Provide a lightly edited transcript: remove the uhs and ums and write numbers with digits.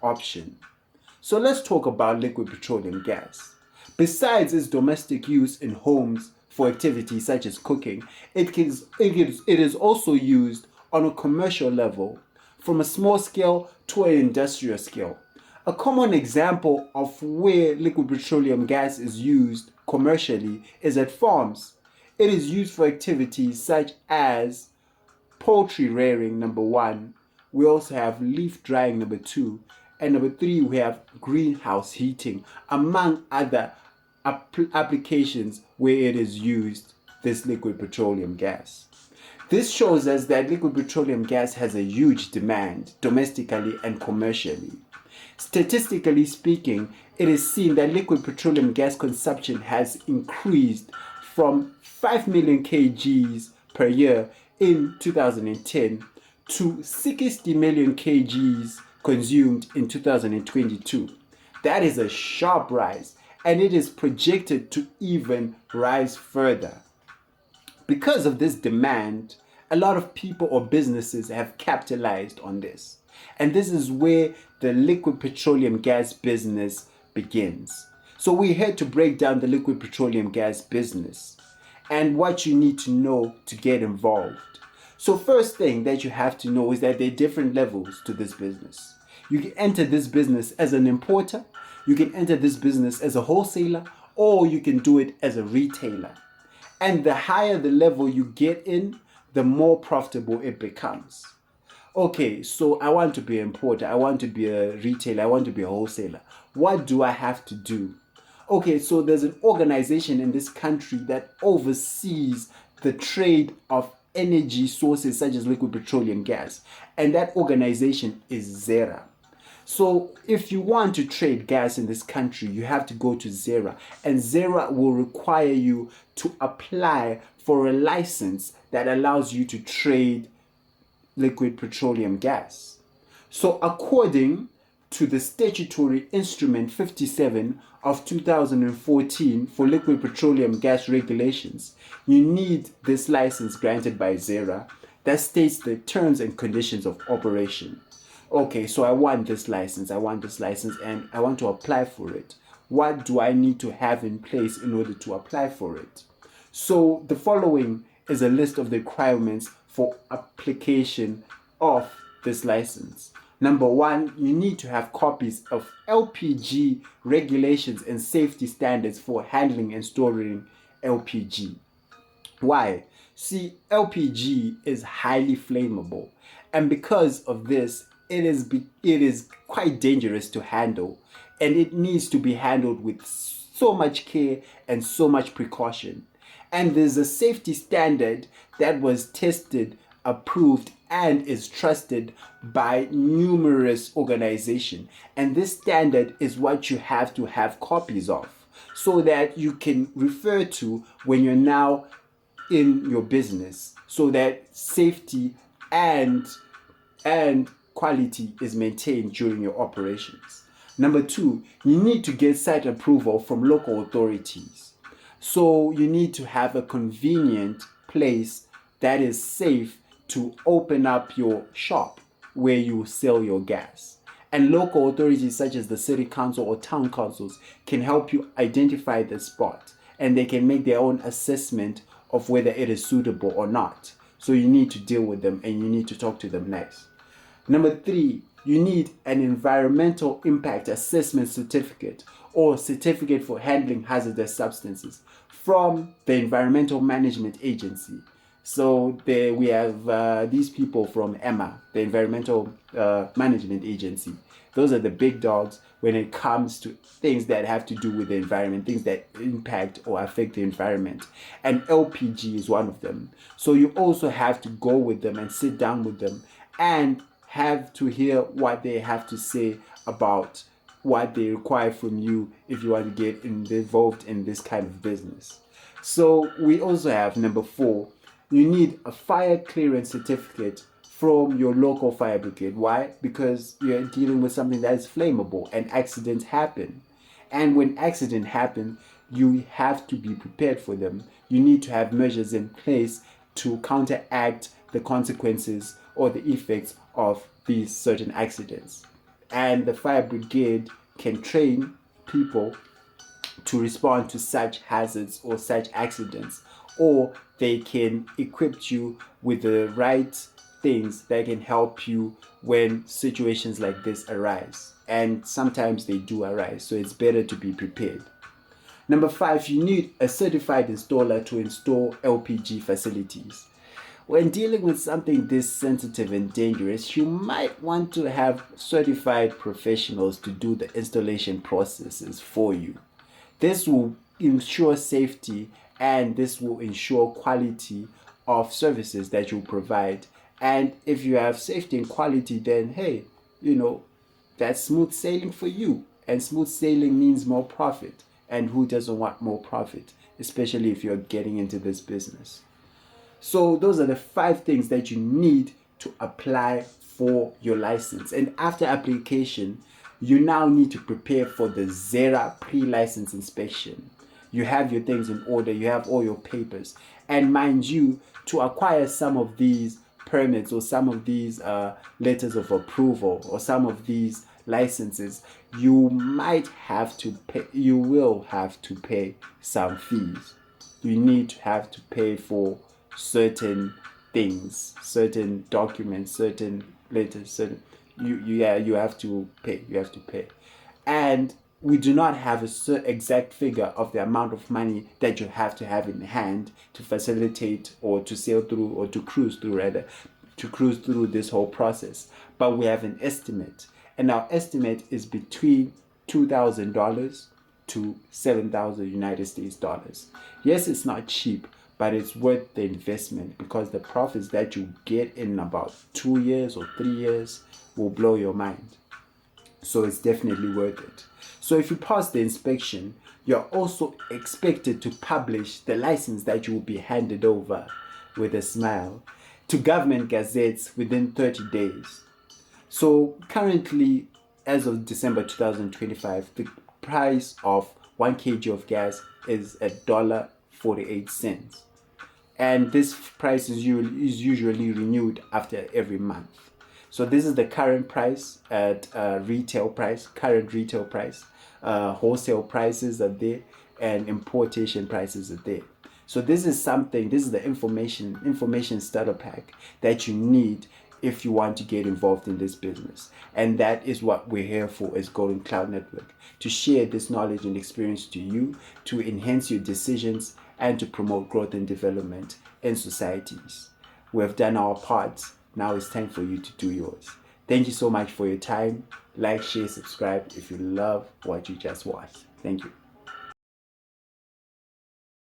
option. So let's talk about liquid petroleum gas. Besides its domestic use in homes for activities such as cooking, it is also used on a commercial level, from a small scale to an industrial scale. A common example of where liquid petroleum gas is used commercially is at farms. It is used for activities such as poultry rearing, number one. We also have leaf drying, number two. And number three, we have greenhouse heating, among other applications where it is used, this liquid petroleum gas. This shows us that liquid petroleum gas has a huge demand domestically and commercially. Statistically speaking, it is seen that liquid petroleum gas consumption has increased from 5 million kgs per year in 2010 to 60 million kgs consumed in 2022. That is a sharp rise, and it is projected to even rise further. Because of this demand, a lot of people or businesses have capitalized on this. And this is where the liquid petroleum gas business begins. So we're here to break down the liquid petroleum gas business and what you need to know to get involved. So first thing that you have to know is that there are different levels to this business. You can enter this business as an importer, you can enter this business as a wholesaler, or you can do it as a retailer. And the higher the level you get in, the more profitable it becomes. Okay, so I want to be an importer, I want to be a retailer, I want to be a wholesaler. What do I have to do? Okay, so there's an organization in this country that oversees the trade of energy sources such as liquid petroleum gas, and that organization is ZERA. So if you want to trade gas in this country, you have to go to ZERA, and ZERA will require you to apply for a license that allows you to trade liquid petroleum gas. So according to the statutory instrument 57 of 2014 for liquid petroleum gas regulations, you need this license granted by ZERA that states the terms and conditions of operation. Okay, so I want this license, and I want to apply for it. What do I need to have in place in order to apply for it? So the following is a list of the requirements for application of this license. Number one, you need to have copies of LPG regulations and safety standards for handling and storing LPG. Why? See, LPG is highly flammable, and because of this, it is quite dangerous to handle, and it needs to be handled with so much care and so much precaution. And there's a safety standard that was tested, approved, and is trusted by numerous organizations. And this standard is what you have to have copies of, so that you can refer to when you're now in your business, so that safety and quality is maintained during your operations. Number two, you need to get site approval from local authorities. So you need to have a convenient place that is safe to open up your shop where you sell your gas. And local authorities such as the city council or town councils can help you identify the spot, and they can make their own assessment of whether it is suitable or not. So you need to deal with them, and you need to talk to them next. Number three, you need an environmental impact assessment certificate or certificate for handling hazardous substances from the Environmental Management Agency. So there we have these people from EMA, the Environmental Management Agency. Those are the big dogs when it comes to things that have to do with the environment, things that impact or affect the environment. And LPG is one of them. So you also have to go with them and sit down with them and have to hear what they have to say about what they require from you if you want to get involved in this kind of business. So we also have number four, you need a fire clearance certificate from your local fire brigade. Why? Because you're dealing with something that is flammable and accidents happen. And when accidents happen, you have to be prepared for them. You need to have measures in place to counteract the consequences or the effects of these certain accidents. and the fire brigade can train people to respond to such hazards or such accidents, or they can equip you with the right things that can help you when situations like this arise. And sometimes they do arise, so it's better to be prepared. Number 5, you need a certified installer to install LPG facilities. When dealing with something this sensitive and dangerous, you might want to have certified professionals to do the installation processes for you. This will ensure safety, and this will ensure quality of services that you provide. And if you have safety and quality, then hey, that's smooth sailing for you. And smooth sailing means more profit. And who doesn't want more profit, especially if you're getting into this business? So those are the 5 things that you need to apply for your license. And after application, you now need to prepare for the ZERA pre-license inspection. You have your things in order, you have all your papers. And mind you, to acquire some of these permits or some of these letters of approval or some of these licenses, you will have to pay some fees. You need to have to pay for certain things, certain documents, certain letters, you have to pay. And we do not have a exact figure of the amount of money that you have to have in hand to facilitate or to sail through, or to cruise through this whole process. But we have an estimate, and our estimate is between $2,000 to $7,000 United States dollars. Yes, it's not cheap, but it's worth the investment, because the profits that you get in about 2 years or 3 years will blow your mind. So it's definitely worth it. So if you pass the inspection, you're also expected to publish the license that you will be handed over with a smile to government gazettes within 30 days. So currently, as of December 2025, the price of 1 kg of gas is $1.48. And this price is usually renewed after every month. So this is the current price at current retail price. Wholesale prices are there, and importation prices are there. So this is the information starter pack that you need if you want to get involved in this business. And that is what we're here for as Golden Cloud Network, to share this knowledge and experience to you, to enhance your decisions, and to promote growth and development in societies. We have done our part. Now it's time for you to do yours. Thank you so much for your time. Like, share, subscribe if you love what you just watched. Thank you.